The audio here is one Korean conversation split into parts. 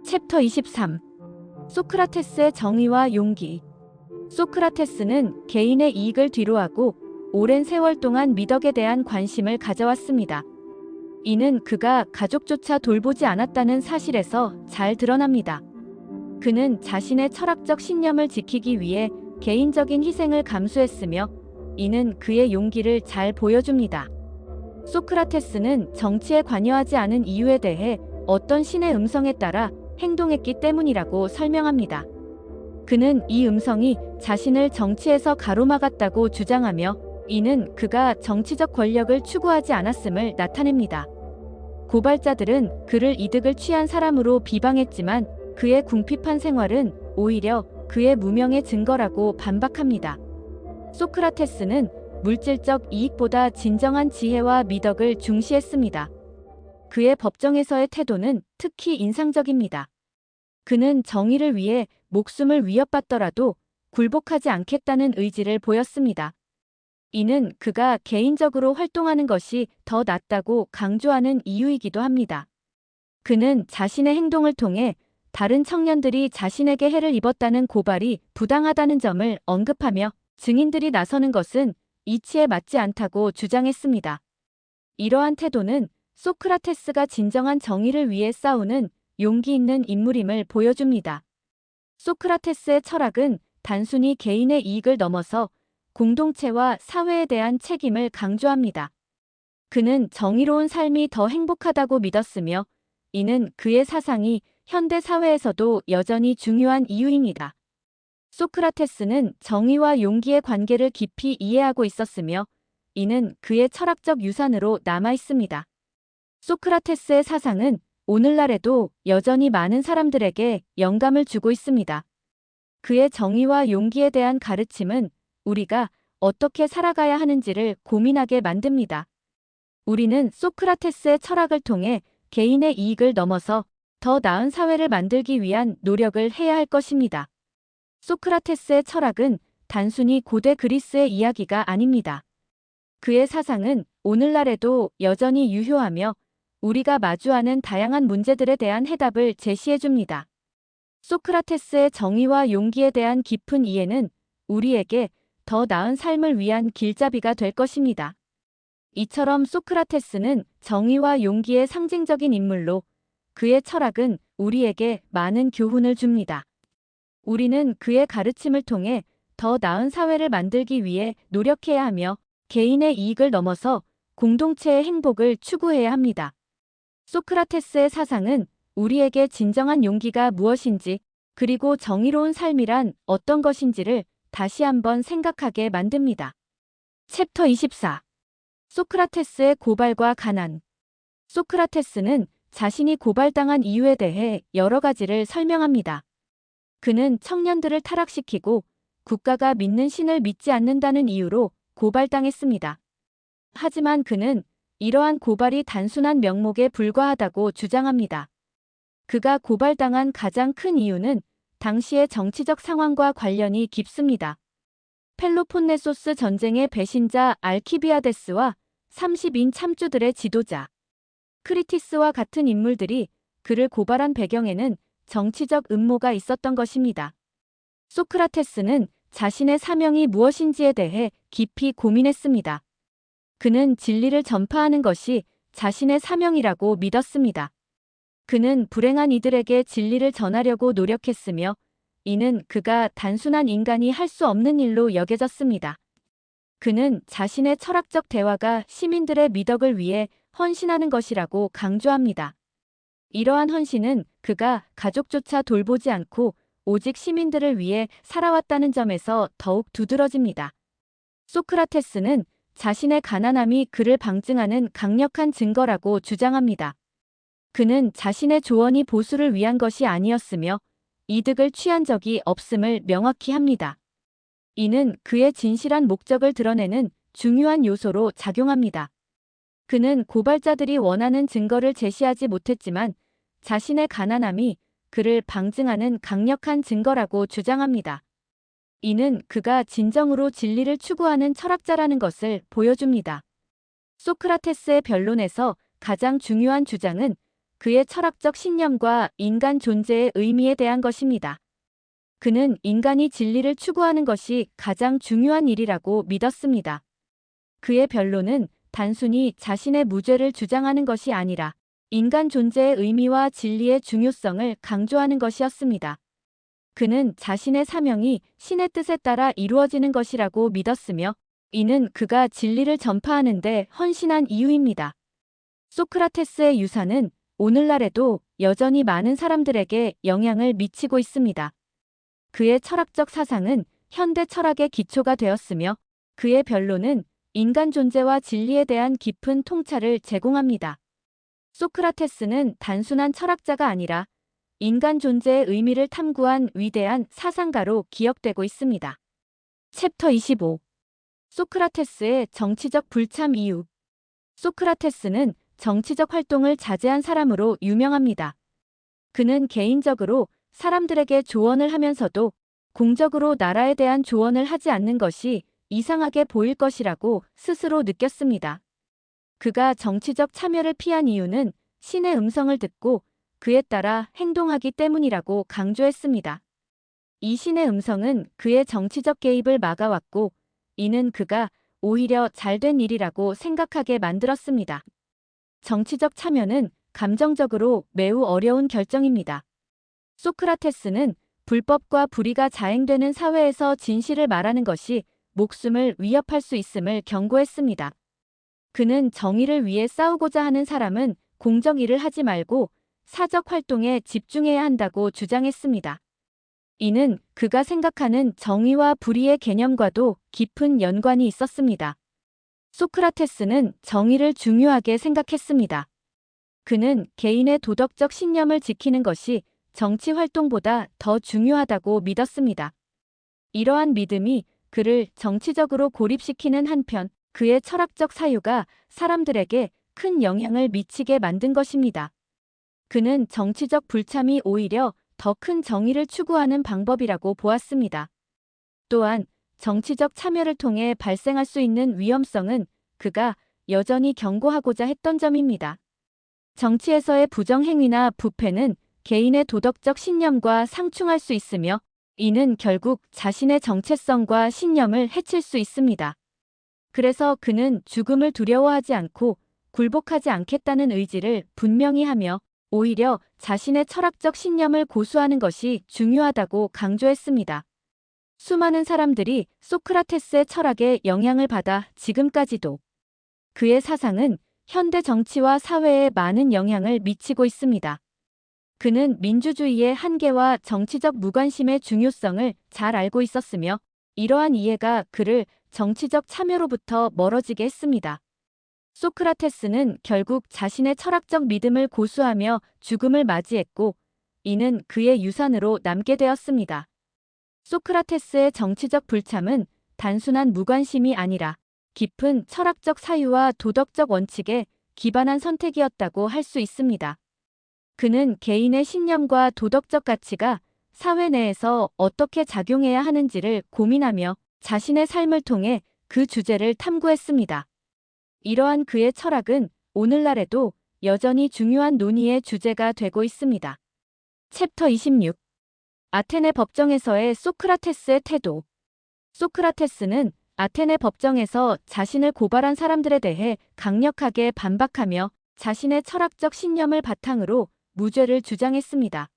챕터 23. 소크라테스의 정의와 용기. 소크라테스는 개인의 이익을 뒤로하고 오랜 세월 동안 미덕에 대한 관심을 가져왔습니다. 이는 그가 가족조차 돌보지 않았다는 사실에서 잘 드러납니다. 그는 자신의 철학적 신념을 지키기 위해 개인적인 희생을 감수했으며 이는 그의 용기를 잘 보여줍니다. 소크라테스는 정치에 관여하지 않은 이유에 대해 어떤 신의 음성에 따라 행동했기 때문이라고 설명합니다. 그는 이 음성이 자신을 정치에서 가로막았다고 주장하며 이는 그가 정치적 권력을 추구하지 않았음을 나타냅니다. 고발자들은 그를 이득을 취한 사람으로 비방했지만 그의 궁핍한 생활은 오히려 그의 무명의 증거라고 반박합니다. 소크라테스는 물질적 이익보다 진정한 지혜와 미덕을 중시했습니다. 그의 법정에서의 태도는 특히 인상적입니다. 그는 정의를 위해 목숨을 위협받더라도 굴복하지 않겠다는 의지를 보였습니다. 이는 그가 개인적으로 활동하는 것이 더 낫다고 강조하는 이유이기도 합니다. 그는 자신의 행동을 통해 다른 청년들이 자신에게 해를 입었다는 고발이 부당하다는 점을 언급하며 증인들이 나서는 것은 이치에 맞지 않다고 주장했습니다. 이러한 태도는 소크라테스가 진정한 정의를 위해 싸우는 용기 있는 인물임을 보여줍니다. 소크라테스의 철학은 단순히 개인의 이익을 넘어서 공동체와 사회에 대한 책임을 강조합니다. 그는 정의로운 삶이 더 행복하다고 믿었으며 이는 그의 사상이 현대 사회에서도 여전히 중요한 이유입니다. 소크라테스는 정의와 용기의 관계를 깊이 이해하고 있었으며 이는 그의 철학적 유산으로 남아 있습니다. 소크라테스의 사상은 오늘날에도 여전히 많은 사람들에게 영감을 주고 있습니다. 그의 정의와 용기에 대한 가르침은 우리가 어떻게 살아가야 하는지를 고민하게 만듭니다. 우리는 소크라테스의 철학을 통해 개인의 이익을 넘어서 더 나은 사회를 만들기 위한 노력을 해야 할 것입니다. 소크라테스의 철학은 단순히 고대 그리스의 이야기가 아닙니다. 그의 사상은 오늘날에도 여전히 유효하며 우리가 마주하는 다양한 문제들에 대한 해답을 제시해줍니다. 소크라테스의 정의와 용기에 대한 깊은 이해는 우리에게 더 나은 삶을 위한 길잡이가 될 것입니다. 이처럼 소크라테스는 정의와 용기의 상징적인 인물로 그의 철학은 우리에게 많은 교훈을 줍니다. 우리는 그의 가르침을 통해 더 나은 사회를 만들기 위해 노력해야 하며 개인의 이익을 넘어서 공동체의 행복을 추구해야 합니다. 소크라테스의 사상은 우리에게 진정한 용기가 무엇인지 그리고 정의로운 삶이란 어떤 것인지를 다시 한번 생각하게 만듭니다. 챕터 24. 소크라테스의 고발과 가난. 소크라테스는 자신이 고발당한 이유에 대해 여러 가지를 설명합니다. 그는 청년들을 타락시키고 국가가 믿는 신을 믿지 않는다는 이유로 고발당했습니다. 하지만 그는 이러한 고발이 단순한 명목에 불과하다고 주장합니다. 그가 고발당한 가장 큰 이유는 당시의 정치적 상황과 관련이 깊습니다. 펠로폰네소스 전쟁의 배신자 알키비아데스와 30인 참주들의 지도자 크리티스와 같은 인물들이 그를 고발한 배경에는 정치적 음모가 있었던 것입니다. 소크라테스는 자신의 사명이 무엇인지에 대해 깊이 고민했습니다. 그는 진리를 전파하는 것이 자신의 사명이라고 믿었습니다. 그는 불행한 이들에게 진리를 전하려고 노력했으며 이는 그가 단순한 인간이 할 수 없는 일로 여겨졌습니다. 그는 자신의 철학적 대화가 시민들의 미덕을 위해 헌신하는 것이라고 강조합니다. 이러한 헌신은 그가 가족조차 돌보지 않고 오직 시민들을 위해 살아왔다는 점에서 더욱 두드러집니다. 소크라테스는 자신의 가난함이 그를 방증하는 강력한 증거라고 주장합니다. 그는 자신의 조언이 보수를 위한 것이 아니었으며 이득을 취한 적이 없음을 명확히 합니다. 이는 그의 진실한 목적을 드러내는 중요한 요소로 작용합니다. 그는 고발자들이 원하는 증거를 제시하지 못했지만 자신의 가난함이 그를 방증하는 강력한 증거라고 주장합니다. 이는 그가 진정으로 진리를 추구하는 철학자라는 것을 보여줍니다. 소크라테스의 변론에서 가장 중요한 주장은 그의 철학적 신념과 인간 존재의 의미에 대한 것입니다. 그는 인간이 진리를 추구하는 것이 가장 중요한 일이라고 믿었습니다. 그의 변론은 단순히 자신의 무죄를 주장하는 것이 아니라 인간 존재의 의미와 진리의 중요성을 강조하는 것이었습니다. 그는 자신의 사명이 신의 뜻에 따라 이루어지는 것이라고 믿었으며 이는 그가 진리를 전파하는 데 헌신한 이유입니다. 소크라테스의 유산은 오늘날에도 여전히 많은 사람들에게 영향을 미치고 있습니다. 그의 철학적 사상은 현대 철학의 기초가 되었으며 그의 변론은 인간 존재와 진리에 대한 깊은 통찰을 제공합니다. 소크라테스는 단순한 철학자가 아니라 인간 존재의 의미를 탐구한 위대한 사상가로 기억되고 있습니다. 챕터 25. 소크라테스의 정치적 불참 이유. 소크라테스는 정치적 활동을 자제한 사람으로 유명합니다. 그는 개인적으로 사람들에게 조언을 하면서도 공적으로 나라에 대한 조언을 하지 않는 것이 이상하게 보일 것이라고 스스로 느꼈습니다. 그가 정치적 참여를 피한 이유는 신의 음성을 듣고 그에 따라 행동하기 때문이라고 강조했습니다. 이 신의 음성은 그의 정치적 개입을 막아왔고 이는 그가 오히려 잘된 일이라고 생각하게 만들었습니다. 정치적 참여는 감정적으로 매우 어려운 결정입니다. 소크라테스는 불법과 불의가 자행되는 사회에서 진실을 말하는 것이 목숨을 위협할 수 있음을 경고했습니다. 그는 정의를 위해 싸우고자 하는 사람은 공적 일을 하지 말고 사적 활동에 집중해야 한다고 주장했습니다. 이는 그가 생각하는 정의와 불의의 개념과도 깊은 연관이 있었습니다. 소크라테스는 정의를 중요하게 생각했습니다. 그는 개인의 도덕적 신념을 지키는 것이 정치 활동보다 더 중요하다고 믿었습니다. 이러한 믿음이 그를 정치적으로 고립시키는 한편 그의 철학적 사유가 사람들에게 큰 영향을 미치게 만든 것입니다. 그는 정치적 불참이 오히려 더 큰 정의를 추구하는 방법이라고 보았습니다. 또한 정치적 참여를 통해 발생할 수 있는 위험성은 그가 여전히 경고하고자 했던 점입니다. 정치에서의 부정행위나 부패는 개인의 도덕적 신념과 상충할 수 있으며 이는 결국 자신의 정체성과 신념을 해칠 수 있습니다. 그래서 그는 죽음을 두려워하지 않고 굴복하지 않겠다는 의지를 분명히 하며 오히려 자신의 철학적 신념을 고수하는 것이 중요하다고 강조했습니다. 수많은 사람들이 소크라테스의 철학에 영향을 받아 지금까지도 그의 사상은 현대 정치와 사회에 많은 영향을 미치고 있습니다. 그는 민주주의의 한계와 정치적 무관심의 중요성을 잘 알고 있었으며 이러한 이해가 그를 정치적 참여로부터 멀어지게 했습니다. 소크라테스는 결국 자신의 철학적 믿음을 고수하며 죽음을 맞이했고 이는 그의 유산으로 남게 되었습니다. 소크라테스의 정치적 불참은 단순한 무관심이 아니라 깊은 철학적 사유와 도덕적 원칙에 기반한 선택이었다고 할 수 있습니다. 그는 개인의 신념과 도덕적 가치가 사회 내에서 어떻게 작용해야 하는지를 고민하며 자신의 삶을 통해 그 주제를 탐구했습니다. 이러한 그의 철학은 오늘날에도 여전히 중요한 논의의 주제가 되고 있습니다. 챕터 26. 아테네 법정에서의 소크라테스의 태도. 소크라테스는 아테네 법정에서 자신을 고발한 사람들에 대해 강력하게 반박하며 자신의 철학적 신념을 바탕으로 무죄를 주장했습니다.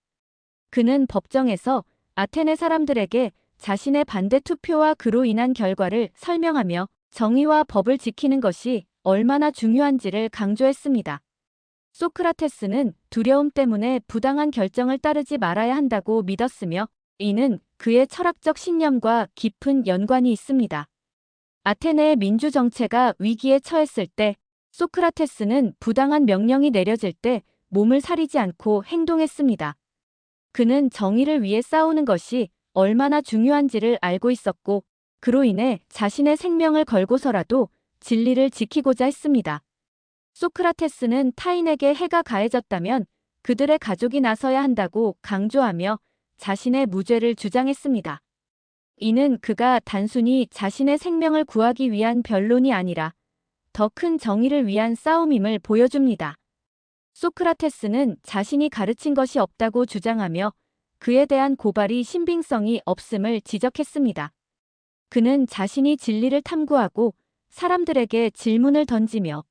그는 법정에서 아테네 사람들에게 자신의 반대 투표와 그로 인한 결과를 설명하며 정의와 법을 지키는 것이 얼마나 중요한지를 강조했습니다. 소크라테스는 두려움 때문에 부당한 결정을 따르지 말아야 한다고 믿었으며 이는 그의 철학적 신념과 깊은 연관이 있습니다. 아테네의 민주 정체가 위기에 처했을 때 소크라테스는 부당한 명령이 내려질 때 몸을 사리지 않고 행동했습니다. 그는 정의를 위해 싸우는 것이 얼마나 중요한지를 알고 있었고 그로 인해 자신의 생명을 걸고서라도 진리를 지키고자 했습니다. 소크라테스는 타인에게 해가 가해졌다면 그들의 가족이 나서야 한다고 강조하며 자신의 무죄를 주장했습니다. 이는 그가 단순히 자신의 생명을 구하기 위한 변론이 아니라 더 큰 정의를 위한 싸움임을 보여줍니다. 소크라테스는 자신이 가르친 것이 없다고 주장하며 그에 대한 고발이 신빙성이 없음을 지적했습니다. 그는 자신이 진리를 탐구하고 사람들에게 질문을 던지며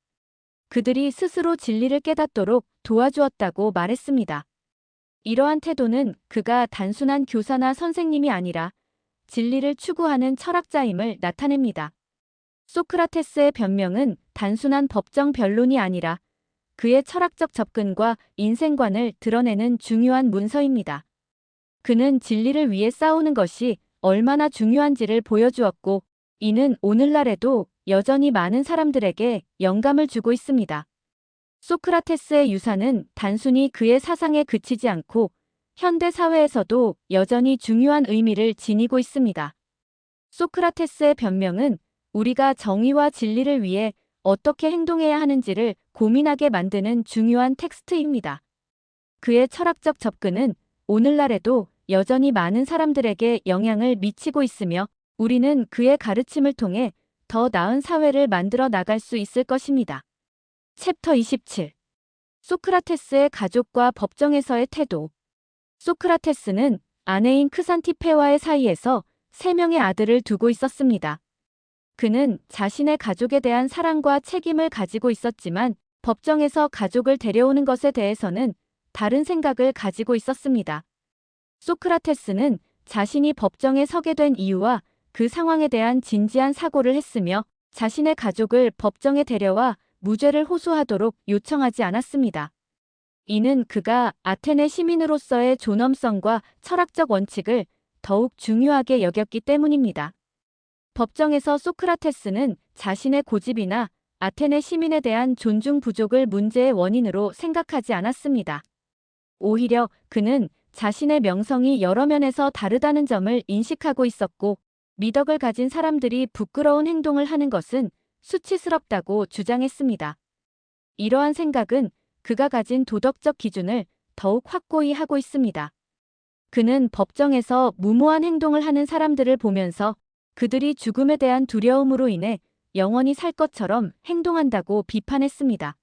그들이 스스로 진리를 깨닫도록 도와주었다고 말했습니다. 이러한 태도는 그가 단순한 교사나 선생님이 아니라 진리를 추구하는 철학자임을 나타냅니다. 소크라테스의 변명은 단순한 법정 변론이 아니라 그의 철학적 접근과 인생관을 드러내는 중요한 문서입니다. 그는 진리를 위해 싸우는 것이 얼마나 중요한지를 보여주었고, 이는 오늘날에도 여전히 많은 사람들에게 영감을 주고 있습니다. 소크라테스의 유산은 단순히 그의 사상에 그치지 않고 현대 사회에서도 여전히 중요한 의미를 지니고 있습니다. 소크라테스의 변명은 우리가 정의와 진리를 위해 어떻게 행동해야 하는지를 고민하게 만드는 중요한 텍스트입니다. 그의 철학적 접근은 오늘날에도 여전히 많은 사람들에게 영향을 미치고 있으며 우리는 그의 가르침을 통해 더 나은 사회를 만들어 나갈 수 있을 것입니다. 챕터 27. 소크라테스의 가족과 법정에서의 태도. 소크라테스는 아내인 크산티페와의 사이에서 3명의 아들을 두고 있었습니다. 그는 자신의 가족에 대한 사랑과 책임을 가지고 있었지만 법정에서 가족을 데려오는 것에 대해서는 다른 생각을 가지고 있었습니다. 소크라테스는 자신이 법정에 서게 된 이유와 그 상황에 대한 진지한 사고를 했으며 자신의 가족을 법정에 데려와 무죄를 호소하도록 요청하지 않았습니다. 이는 그가 아테네 시민으로서의 존엄성과 철학적 원칙을 더욱 중요하게 여겼기 때문입니다. 법정에서 소크라테스는 자신의 고집이나 아테네 시민에 대한 존중 부족을 문제의 원인으로 생각하지 않았습니다. 오히려 그는 자신의 명성이 여러 면에서 다르다는 점을 인식하고 있었고, 미덕을 가진 사람들이 부끄러운 행동을 하는 것은 수치스럽다고 주장했습니다. 이러한 생각은 그가 가진 도덕적 기준을 더욱 확고히 하고 있습니다. 그는 법정에서 무모한 행동을 하는 사람들을 보면서 그들이 죽음에 대한 두려움으로 인해 영원히 살 것처럼 행동한다고 비판했습니다.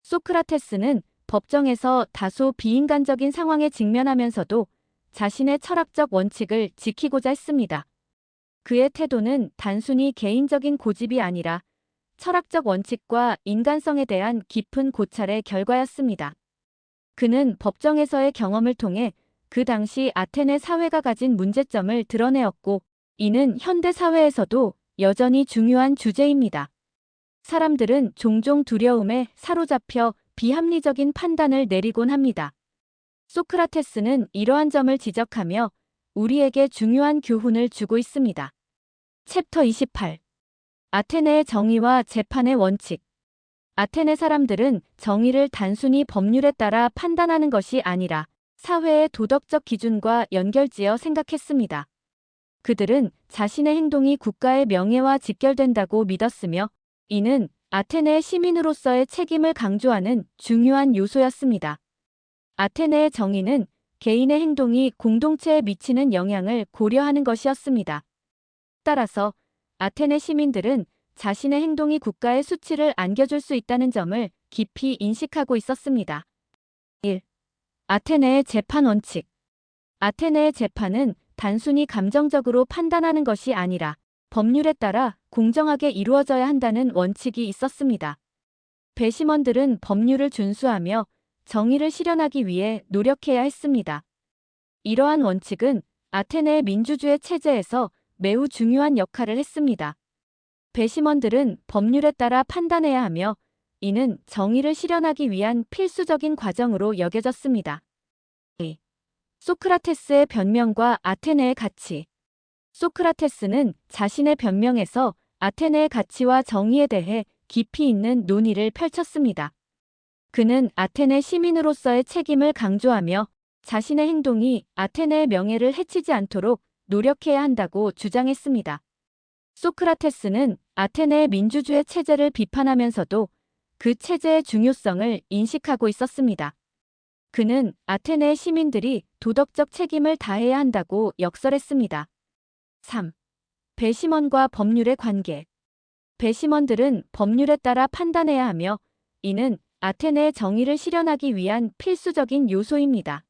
소크라테스는 법정에서 다소 비인간적인 상황에 직면하면서도 자신의 철학적 원칙을 지키고자 했습니다. 그의 태도는 단순히 개인적인 고집이 아니라 철학적 원칙과 인간성에 대한 깊은 고찰의 결과였습니다. 그는 법정에서의 경험을 통해 그 당시 아테네 사회가 가진 문제점을 드러내었고, 이는 현대 사회에서도 여전히 중요한 주제입니다. 사람들은 종종 두려움에 사로잡혀 비합리적인 판단을 내리곤 합니다. 소크라테스는 이러한 점을 지적하며 우리에게 중요한 교훈을 주고 있습니다. 챕터 28. 아테네의 정의와 재판의 원칙. 아테네 사람들은 정의를 단순히 법률에 따라 판단하는 것이 아니라 사회의 도덕적 기준과 연결지어 생각했습니다. 그들은 자신의 행동이 국가의 명예와 직결된다고 믿었으며 이는 아테네의 시민으로서의 책임을 강조하는 중요한 요소였습니다. 아테네의 정의는 개인의 행동이 공동체에 미치는 영향을 고려하는 것이었습니다. 따라서 아테네 시민들은 자신의 행동이 국가의 수치를 안겨줄 수 있다는 점을 깊이 인식하고 있었습니다. 1. 아테네의 재판 원칙. 아테네의 재판은 단순히 감정적으로 판단하는 것이 아니라 법률에 따라 공정하게 이루어져야 한다는 원칙이 있었습니다. 배심원들은 법률을 준수하며 정의를 실현하기 위해 노력해야 했습니다. 이러한 원칙은 아테네의 민주주의 체제에서 매우 중요한 역할을 했습니다. 배심원들은 법률에 따라 판단해야 하며 이는 정의를 실현하기 위한 필수적인 과정으로 여겨졌습니다. 2. 소크라테스의 변명과 아테네의 가치. 소크라테스는 자신의 변명에서 아테네의 가치와 정의에 대해 깊이 있는 논의를 펼쳤습니다. 그는 아테네 시민으로서의 책임을 강조하며 자신의 행동이 아테네의 명예를 해치지 않도록 노력해야 한다고 주장했습니다. 소크라테스는 아테네의 민주주의 체제를 비판하면서도 그 체제의 중요성을 인식하고 있었습니다. 그는 아테네의 시민들이 도덕적 책임을 다해야 한다고 역설했습니다. 3. 배심원과 법률의 관계. 배심원들은 법률에 따라 판단해야 하며 이는 아테네의 정의를 실현하기 위한 필수적인 요소입니다.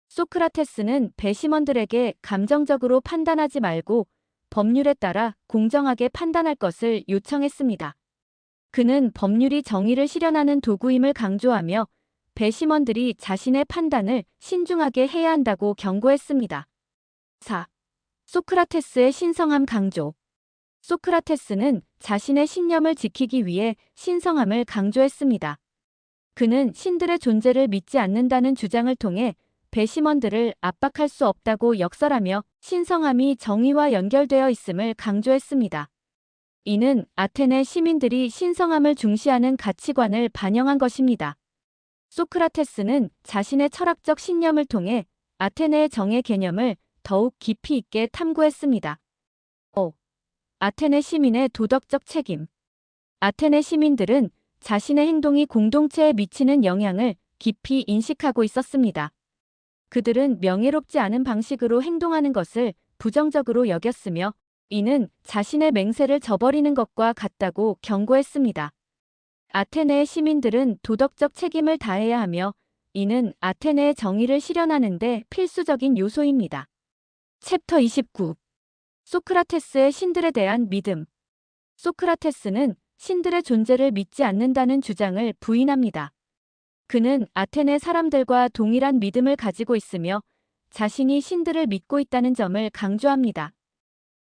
소크라테스는 배심원들에게 감정적으로 판단하지 말고 법률에 따라 공정하게 판단할 것을 요청했습니다. 그는 법률이 정의를 실현하는 도구임을 강조하며 배심원들이 자신의 판단을 신중하게 해야 한다고 경고했습니다. 4. 소크라테스의 신성함 강조. 소크라테스는 자신의 신념을 지키기 위해 신성함을 강조했습니다. 그는 신들의 존재를 믿지 않는다는 주장을 통해 배심원들을 압박할 수 없다고 역설하며 신성함이 정의와 연결되어 있음을 강조했습니다. 이는 아테네 시민들이 신성함을 중시하는 가치관을 반영한 것입니다. 소크라테스는 자신의 철학적 신념을 통해 아테네의 정의 개념을 더욱 깊이 있게 탐구했습니다. 5. 아테네 시민의 도덕적 책임. 아테네 시민들은 자신의 행동이 공동체에 미치는 영향을 깊이 인식하고 있었습니다. 그들은 명예롭지 않은 방식으로 행동하는 것을 부정적으로 여겼으며 이는 자신의 맹세를 저버리는 것과 같다고 경고했습니다. 아테네의 시민들은 도덕적 책임을 다해야 하며 이는 아테네의 정의를 실현하는 데 필수적인 요소입니다. 챕터 29. 소크라테스의 신들에 대한 믿음. 소크라테스는 신들의 존재를 믿지 않는다는 주장을 부인합니다. 그는 아테네 사람들과 동일한 믿음을 가지고 있으며 자신이 신들을 믿고 있다는 점을 강조합니다.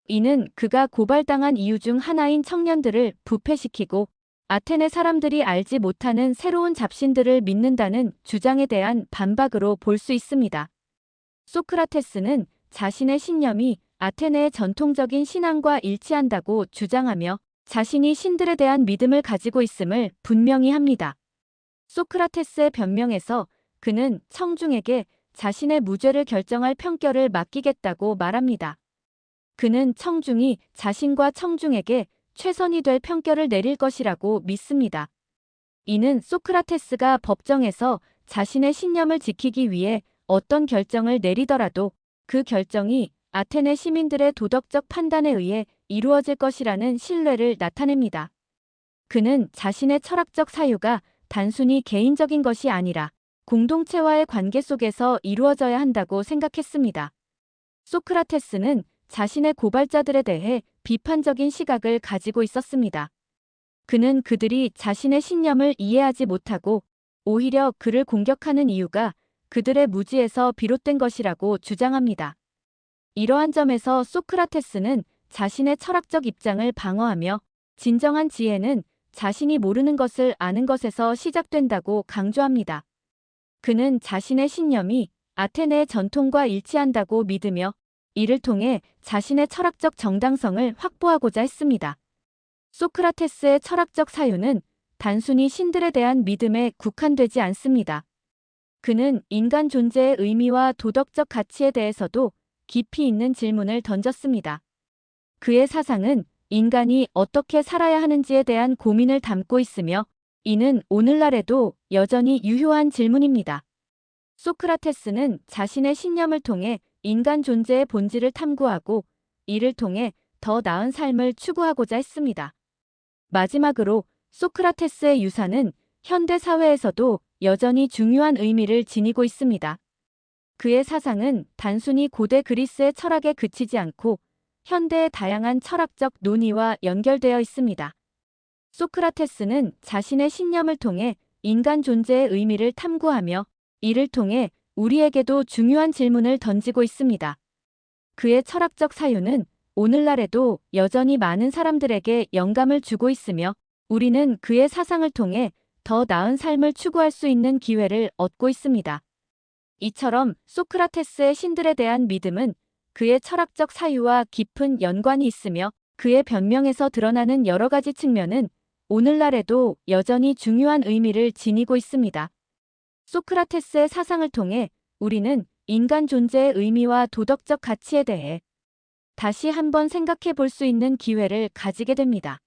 이는 그가 고발당한 이유 중 하나인 청년들을 부패시키고 아테네 사람들이 알지 못하는 새로운 잡신들을 믿는다는 주장에 대한 반박으로 볼 수 있습니다. 소크라테스는 자신의 신념이 아테네의 전통적인 신앙과 일치한다고 주장하며 자신이 신들에 대한 믿음을 가지고 있음을 분명히 합니다. 소크라테스의 변명에서 그는 청중에게 자신의 무죄를 결정할 평결을 맡기겠다고 말합니다. 그는 청중이 자신과 청중에게 최선이 될 평결을 내릴 것이라고 믿습니다. 이는 소크라테스가 법정에서 자신의 신념을 지키기 위해 어떤 결정을 내리더라도 그 결정이 아테네 시민들의 도덕적 판단에 의해 이루어질 것이라는 신뢰를 나타냅니다. 그는 자신의 철학적 사유가 단순히 개인적인 것이 아니라 공동체와의 관계 속에서 이루어져야 한다고 생각했습니다. 소크라테스는 자신의 고발자들에 대해 비판적인 시각을 가지고 있었습니다. 그는 그들이 자신의 신념을 이해하지 못하고 오히려 그를 공격하는 이유가 그들의 무지에서 비롯된 것이라고 주장합니다. 이러한 점에서 소크라테스는 자신의 철학적 입장을 방어하며 진정한 지혜는 자신이 모르는 것을 아는 것에서 시작된다고 강조합니다. 그는 자신의 신념이 아테네의 전통과 일치한다고 믿으며 이를 통해 자신의 철학적 정당성을 확보하고자 했습니다. 소크라테스의 철학적 사유는 단순히 신들에 대한 믿음에 국한되지 않습니다. 그는 인간 존재의 의미와 도덕적 가치에 대해서도 깊이 있는 질문을 던졌습니다. 그의 사상은 인간이 어떻게 살아야 하는지에 대한 고민을 담고 있으며 이는 오늘날에도 여전히 유효한 질문입니다. 소크라테스는 자신의 신념을 통해 인간 존재의 본질을 탐구하고 이를 통해 더 나은 삶을 추구하고자 했습니다. 마지막으로 소크라테스의 유산은 현대 사회에서도 여전히 중요한 의미를 지니고 있습니다. 그의 사상은 단순히 고대 그리스의 철학에 그치지 않고 현대의 다양한 철학적 논의와 연결되어 있습니다. 소크라테스는 자신의 신념을 통해 인간 존재의 의미를 탐구하며 이를 통해 우리에게도 중요한 질문을 던지고 있습니다. 그의 철학적 사유는 오늘날에도 여전히 많은 사람들에게 영감을 주고 있으며 우리는 그의 사상을 통해 더 나은 삶을 추구할 수 있는 기회를 얻고 있습니다. 이처럼 소크라테스의 신들에 대한 믿음은 그의 철학적 사유와 깊은 연관이 있으며 그의 변명에서 드러나는 여러 가지 측면은 오늘날에도 여전히 중요한 의미를 지니고 있습니다. 소크라테스의 사상을 통해 우리는 인간 존재의 의미와 도덕적 가치에 대해 다시 한번 생각해 볼 수 있는 기회를 가지게 됩니다.